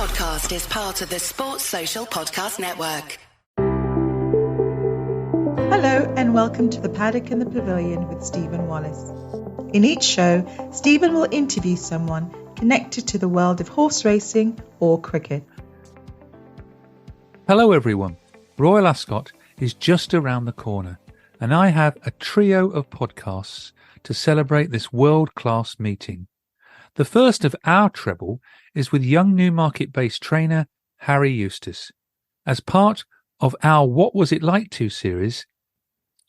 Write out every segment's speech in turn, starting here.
podcast is part of the Sports Social Podcast Network. Hello and welcome to the Paddock and the Pavilion with Stephen Wallace. In each show, Stephen will interview someone connected to the world of horse racing or cricket. Hello everyone. Royal Ascot is just around the corner and I have a trio of podcasts to celebrate this world-class meeting. The first of our treble is with young Newmarket-based trainer Harry Eustace. As part of our What Was It Like To series,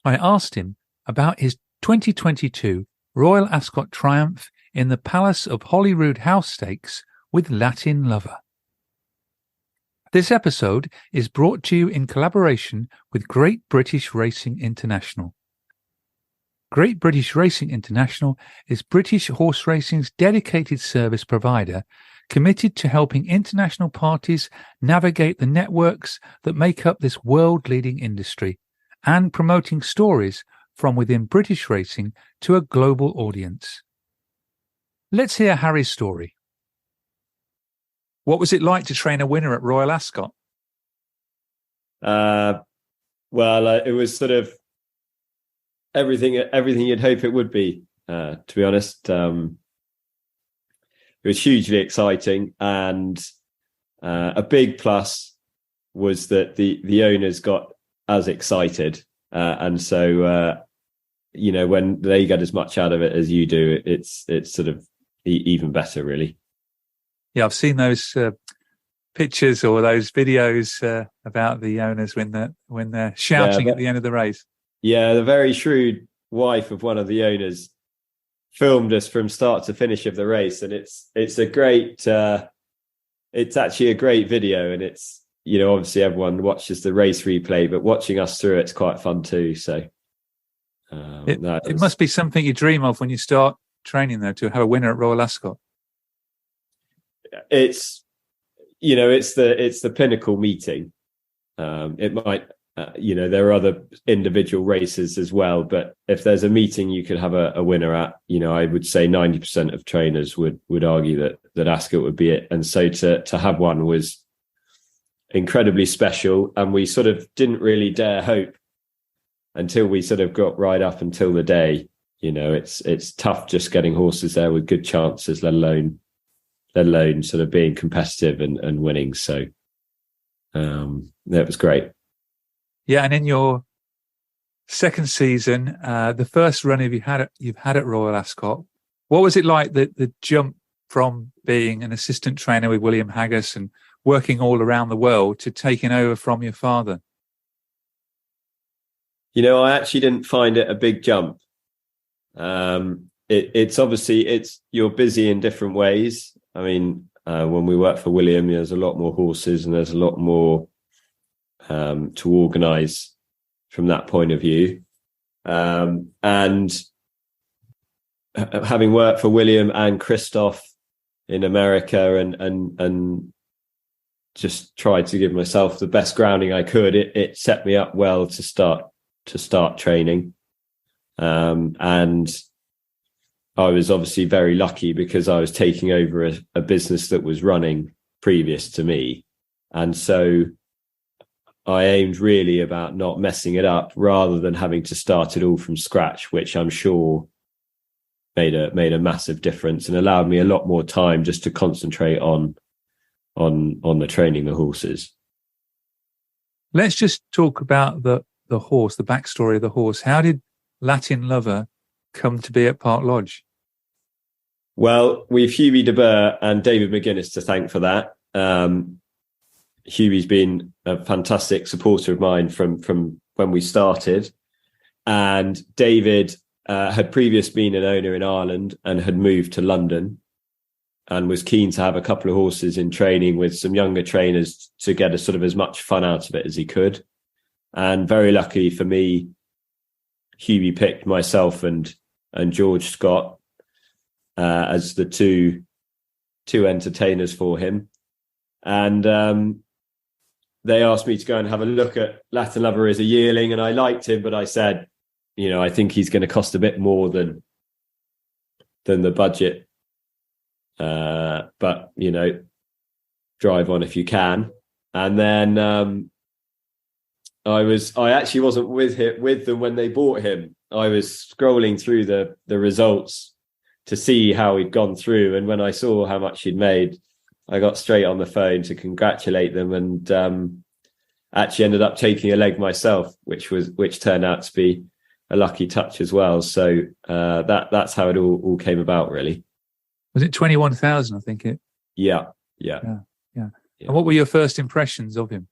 I asked him about his 2022 Royal Ascot triumph in the Palace of Holyroodhouse Stakes with Latin Lover. This episode is brought to you in collaboration with Great British Racing International. Great British Racing International is British horse racing's dedicated service provider committed to helping international parties navigate the networks that make up this world-leading industry and promoting stories from within British racing to a global audience. Let's hear Harry's story. What was it like to train a winner at Royal Ascot? It was sort of everything you'd hope it would be, to be honest. It was hugely exciting, and a big plus was that the owners got as excited, and so when they get as much out of it as you do, it's sort of even better, really. Yeah, I've seen those pictures or those videos about the owners when they're shouting at the end of the race. Yeah, the very shrewd wife of one of the owners filmed us from start to finish of the race, and it's a great it's actually a great video, and it's obviously everyone watches the race replay, but watching us through it's quite fun too. So it must be something you dream of when you start training, though, to have a winner at Royal Ascot. It's the pinnacle meeting. It might. There are other individual races as well, but if there's a meeting you could have a winner at, I would say 90% of trainers would argue that Ascot would be it. And so to have one was incredibly special, and we sort of didn't really dare hope until we sort of got right up until the day. It's tough just getting horses there with good chances, let alone sort of being competitive and winning. So that was great. Yeah, and in your second season, the first run you've had at Royal Ascot, what was it like, the jump from being an assistant trainer with William Haggas and working all around the world to taking over from your father? I actually didn't find it a big jump. It's obviously you're busy in different ways. I mean, when we work for William, there's a lot more horses and there's a lot more to organise from that point of view. And having worked for William and Christoph in America and just tried to give myself the best grounding I could, it set me up well to start training. And I was obviously very lucky because I was taking over a business that was running previous to me. And so I aimed really about not messing it up rather than having to start it all from scratch, which I'm sure made a massive difference and allowed me a lot more time just to concentrate on the training the horses. Let's just talk about the horse, the backstory of the horse. How did Latin Lover come to be at Park Lodge? Well, we've Hughie de Burgh and David McGuinness to thank for that. Hughie's been a fantastic supporter of mine from when we started, and David had previously been an owner in Ireland and had moved to London and was keen to have a couple of horses in training with some younger trainers to get as much fun out of it as he could. And very lucky for me, Hughie picked myself and George Scott as the two entertainers for him. And they asked me to go and have a look at Latin Lover as a yearling, and I liked him, but I said, I think he's going to cost a bit more than the budget. But drive on if you can. And then I actually wasn't with them when they bought him. I was scrolling through the results to see how he'd gone through, and when I saw how much he'd made, I got straight on the phone to congratulate them, and actually ended up taking a leg myself, which turned out to be a lucky touch as well. So that's how it all came about, really. Was it 21,000? I think it. Yeah. And what were your first impressions of him?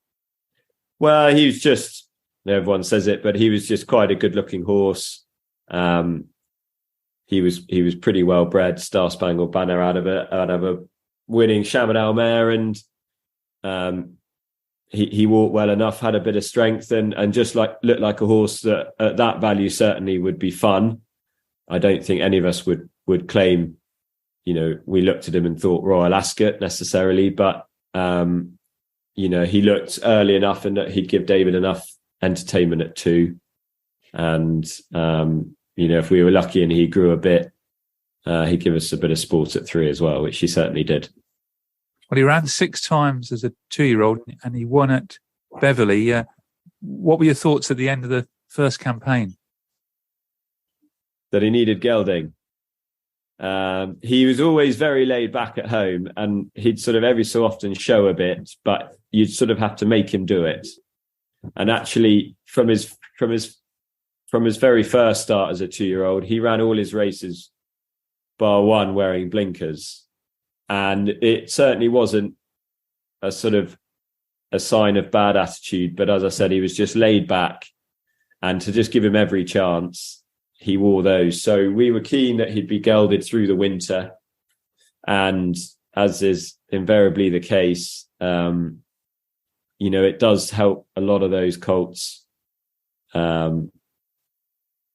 Well, he was just, everyone says it, but he was just quite a good-looking horse. He was pretty well bred, Star Spangled Banner out of a winning Chaminade mare, and he walked well enough, had a bit of strength, and just looked like a horse that at that value certainly would be fun. I don't think any of us would claim, we looked at him and thought Royal Ascot necessarily, but he looked early enough and that he'd give David enough entertainment at 2. And, if we were lucky and he grew a bit, he'd give us a bit of sport at 3 as well, which he certainly did. Well, he ran 6 times as a 2-year-old and he won at Beverley. What were your thoughts at the end of the first campaign? That he needed gelding. He was always very laid back at home, and he'd sort of every so often show a bit, but you'd sort of have to make him do it. And actually, from his very first start as a 2-year-old, he ran all his races bar one wearing blinkers, and it certainly wasn't a sort of a sign of bad attitude. But as I said, he was just laid back, and to just give him every chance, he wore those. So we were keen that he'd be gelded through the winter. And as is invariably the case, it does help a lot of those colts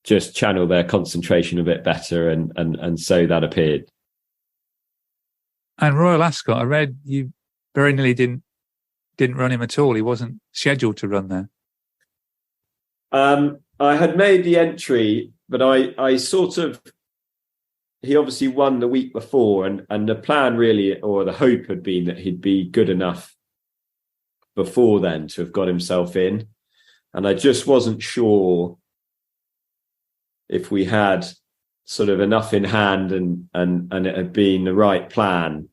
just channel their concentration a bit better. And so that appeared. And Royal Ascot, I read you very nearly didn't run him at all. He wasn't scheduled to run there. I had made the entry, but I sort of, he obviously won the week before, and the plan really, or the hope had been that he'd be good enough before then to have got himself in. And I just wasn't sure if we had sort of enough in hand and it had been the right plan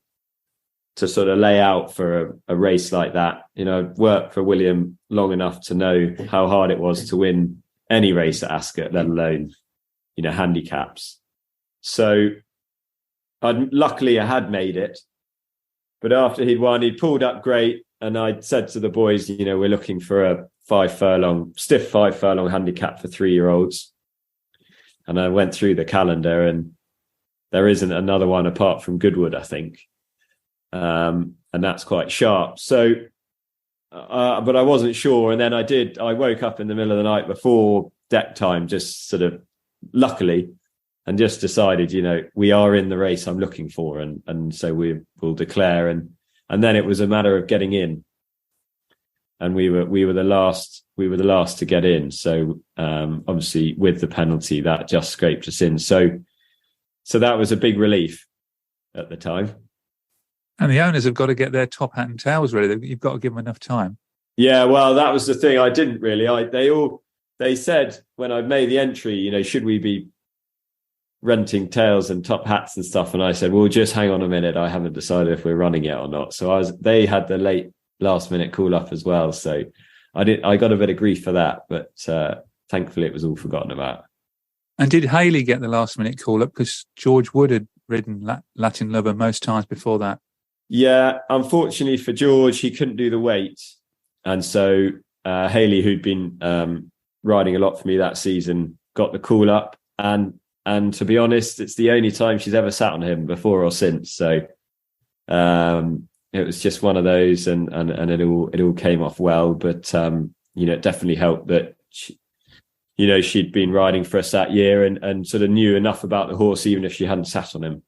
to sort of lay out for a race like that. I'd worked for William long enough to know how hard it was to win any race at Ascot, let alone, handicaps. So luckily I had made it, but after he'd won, he'd pulled up great. And I'd said to the boys, we're looking for a stiff 5 furlong handicap for 3-year-olds. And I went through the calendar, and there isn't another one apart from Goodwood, I think. And that's quite sharp. So, but I wasn't sure. And then I woke up in the middle of the night before deck time, just sort of luckily, and just decided, we are in the race I'm looking for. And so we will declare. And then it was a matter of getting in. And we were the last to get in. So obviously with the penalty that just scraped us in. So that was a big relief at the time. And the owners have got to get their top hat and tails ready. You've got to give them enough time. Yeah, well, that was the thing. I didn't really. They said when I made the entry, should we be renting tails and top hats and stuff? And I said, well, just hang on a minute. I haven't decided if we're running yet or not. So they had the last minute call up as well. So I got a bit of grief for that, but thankfully it was all forgotten about. And did Haley get the last minute call up? Because George Wood had ridden Latin Lover most times before that. Yeah, unfortunately for George, he couldn't do the weight. And so Haley, who'd been riding a lot for me that season, got the call up. And to be honest, it's the only time she's ever sat on him before or since. So it was just one of those, and it all came off well. But it definitely helped that she'd been riding for us that year and sort of knew enough about the horse, even if she hadn't sat on him.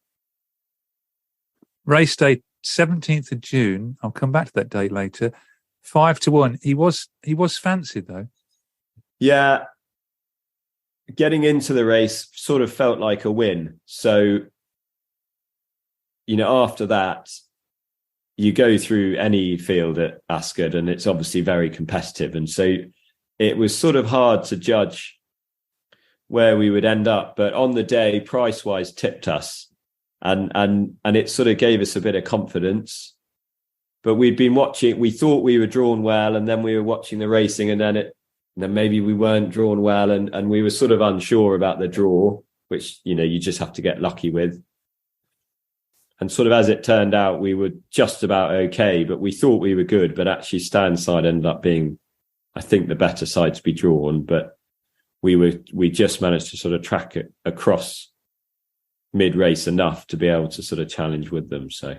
Race day, 17th of June. I'll come back to that date later. 5-1. He was fancied though. Yeah. Getting into the race sort of felt like a win. So, after that, you go through any field at Ascot and it's obviously very competitive. And so it was sort of hard to judge where we would end up. But on the day, price-wise, tipped us. And it sort of gave us a bit of confidence. But we'd been watching, we thought we were drawn well, and then we were watching the racing, and then maybe we weren't drawn well, and we were sort of unsure about the draw, which, you just have to get lucky with. And sort of as it turned out, we were just about okay, but we thought we were good. But actually, Stan's side ended up being, I think, the better side to be drawn. But we just managed to sort of track it across mid-race enough to be able to sort of challenge with them. So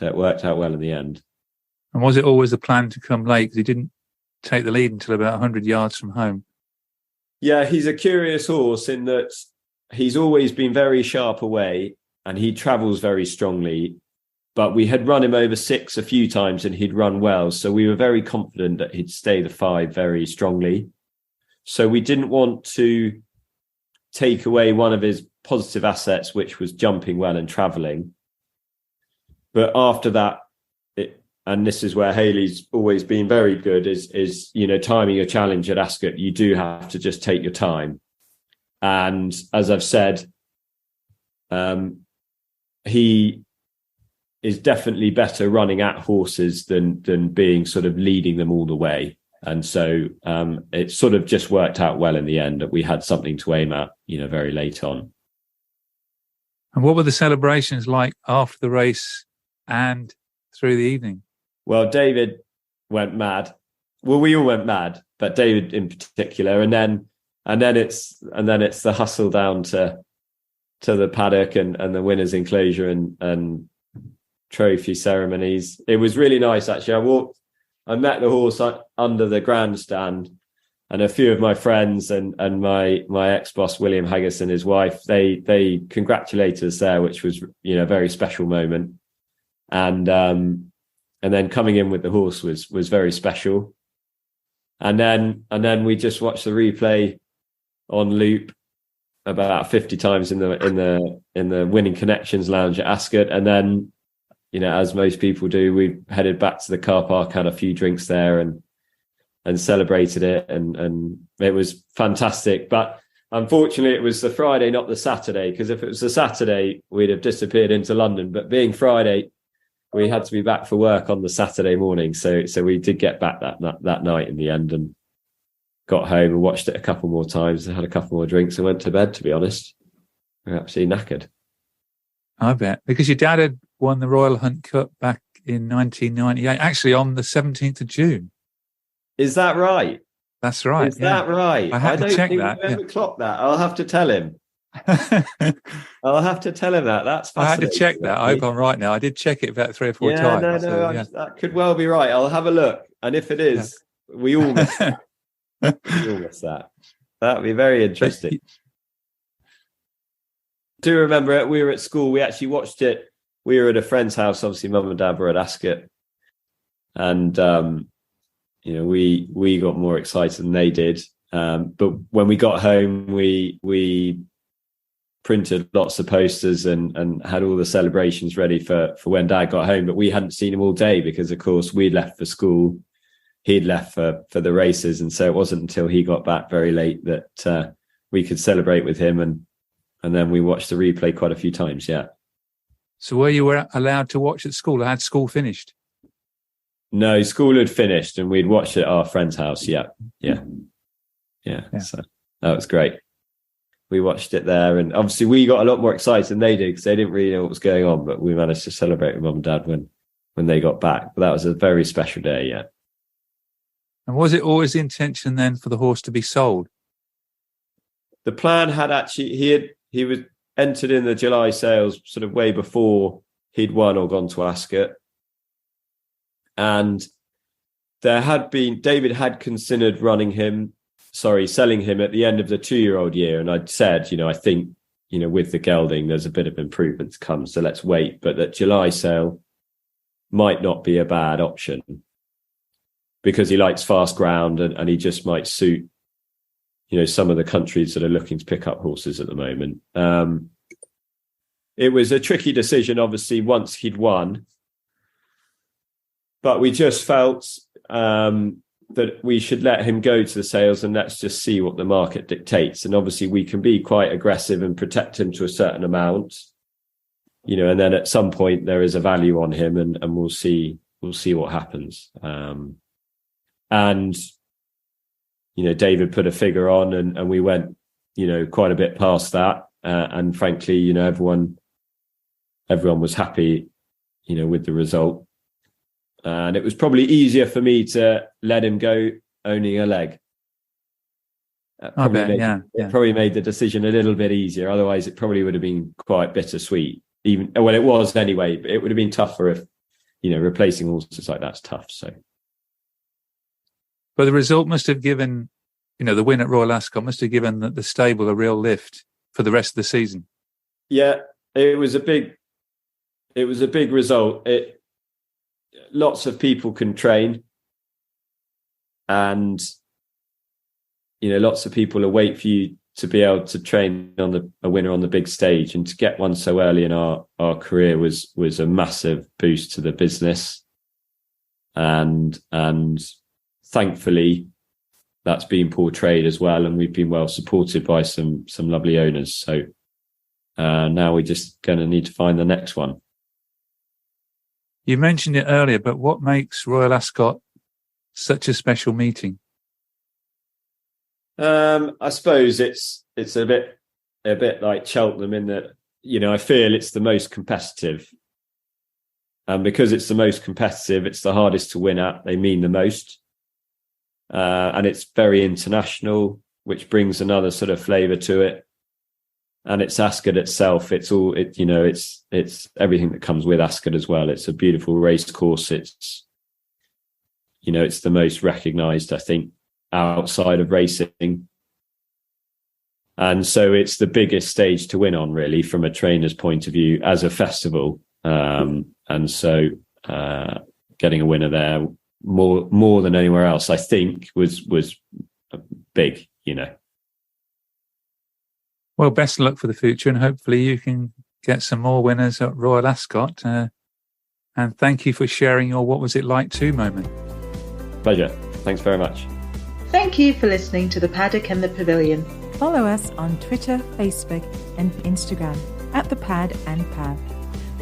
it worked out well in the end. And was it always the plan to come late? Because he didn't take the lead until about 100 yards from home. Yeah, he's a curious horse in that he's always been very sharp away, and he travels very strongly, but we had run him over 6 a few times and he'd run well. So we were very confident that he'd stay the 5 very strongly. So we didn't want to take away one of his positive assets, which was jumping well and traveling. But after that, and this is where Hayley's always been very good, is timing a challenge at Ascot. You do have to just take your time. And as I've said, he is definitely better running at horses than being sort of leading them all the way. And so it sort of just worked out well in the end that we had something to aim at, very late on. And what were the celebrations like after the race and through the evening? Well, David went mad. Well, we all went mad, but David in particular. And then it's the hustle down to the paddock and the winners' enclosure and trophy ceremonies. It was really nice, actually. I met the horse under the grandstand, and a few of my friends and my ex-boss, William Haggis, and his wife, they congratulated us there, which was, a very special moment. And then coming in with the horse was very special. And then we just watched the replay on loop about 50 times in the Winning Connections lounge at Ascot. And then, as most people do, we headed back to the car park, had a few drinks there and celebrated it. And it was fantastic. But unfortunately, it was the Friday, not the Saturday, because if it was the Saturday, we'd have disappeared into London. But being Friday, we had to be back for work on the Saturday morning. So we did get back that night in the end, and got home and watched it a couple more times and had a couple more drinks and went to bed, to be honest. We were absolutely knackered. I bet. Because your dad had won the Royal Hunt Cup back in 1998, actually on the 17th of June. Is that right? That's right. Is that right? I had to check that. I don't clock that. I'll have to tell him. I'll have to tell him that. That's fascinating. I had to check that. I hope I'm right now. I did check it about 3 or 4 times. That could well be right. I'll have a look. And if it is, we all miss that. We all miss that. That would be very interesting. Do remember it? We were at school. We actually watched it. We were at a friend's house. Obviously, Mum and Dad were at Ascot. And, we got more excited than they did. But when we got home, we printed lots of posters and had all the celebrations ready for when Dad got home. But we hadn't seen him all day because, of course, we'd left for school. He'd left for the races. And so it wasn't until he got back very late that we could celebrate with him. And then we watched the replay quite a few times, yeah. So were you allowed to watch at school? Or had school finished? No, school had finished and we'd watched it at our friend's house. Yeah. So that was great. We watched it there, and obviously we got a lot more excited than they did because they didn't really know what was going on, but we managed to celebrate with Mum and Dad when they got back. But that was a very special day, yeah. And was it always the intention then for the horse to be sold? The plan had actually, he was entered in the July sales sort of way before he'd won or gone to Ascot. And David had considered selling him at the end of the 2-year-old year. And I'd said, I think, with the gelding, there's a bit of improvement to come. So let's wait. But that July sale might not be a bad option because he likes fast ground and he just might suit, some of the countries that are looking to pick up horses at the moment. It was a tricky decision, obviously, once he'd won. but we just felt that we should let him go to the sales and let's just see what the market dictates. And obviously we can be quite aggressive and protect him to a certain amount, you know, and then at some point there is a value on him, and we'll see what happens. And, you know, David put a figure on and we went, you know, quite a bit past that. And frankly, you know, everyone was happy, you know, with the result. And it was probably easier for me to let him go owning a leg. It probably made the decision a little bit easier. Otherwise, it probably would have been quite bittersweet. It was anyway. But it would have been tougher if, you know, replacing horses like that's tough. So, but the result must have given, you know, the win at Royal Ascot must have given the stable a real lift for the rest of the season. Yeah, it was a big result. Lots of people can train, and, you know, lots of people await for you to be able to train on a winner on the big stage, and to get one so early in our career was a massive boost to the business. And thankfully that's been portrayed as well, and we've been well supported by some lovely owners. So now we're just going to need to find the next one. You mentioned it earlier, but what makes Royal Ascot such a special meeting? I suppose it's a bit like Cheltenham in that, you know, I feel it's the most competitive, and because it's the most competitive, it's the hardest to win at. They mean the most, and it's very international, which brings another sort of flavour to it. And it's Ascot itself. It's everything that comes with Ascot as well. It's a beautiful race course. It's, you know, it's the most recognised, I think, outside of racing. And so it's the biggest stage to win on, really, from a trainer's point of view as a festival. And so getting a winner there more than anywhere else, I think, was big, you know. Well, best of luck for the future, and hopefully you can get some more winners at Royal Ascot. And thank you for sharing your "what was it like to" moment. Pleasure. Thanks very much. Thank you for listening to The Paddock and the Pavilion. Follow us on Twitter, Facebook and Instagram at The Pad and Pav.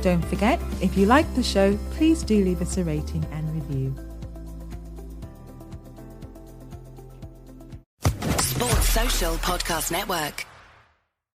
Don't forget, if you like the show, please do leave us a rating and review. Sports Social Podcast Network.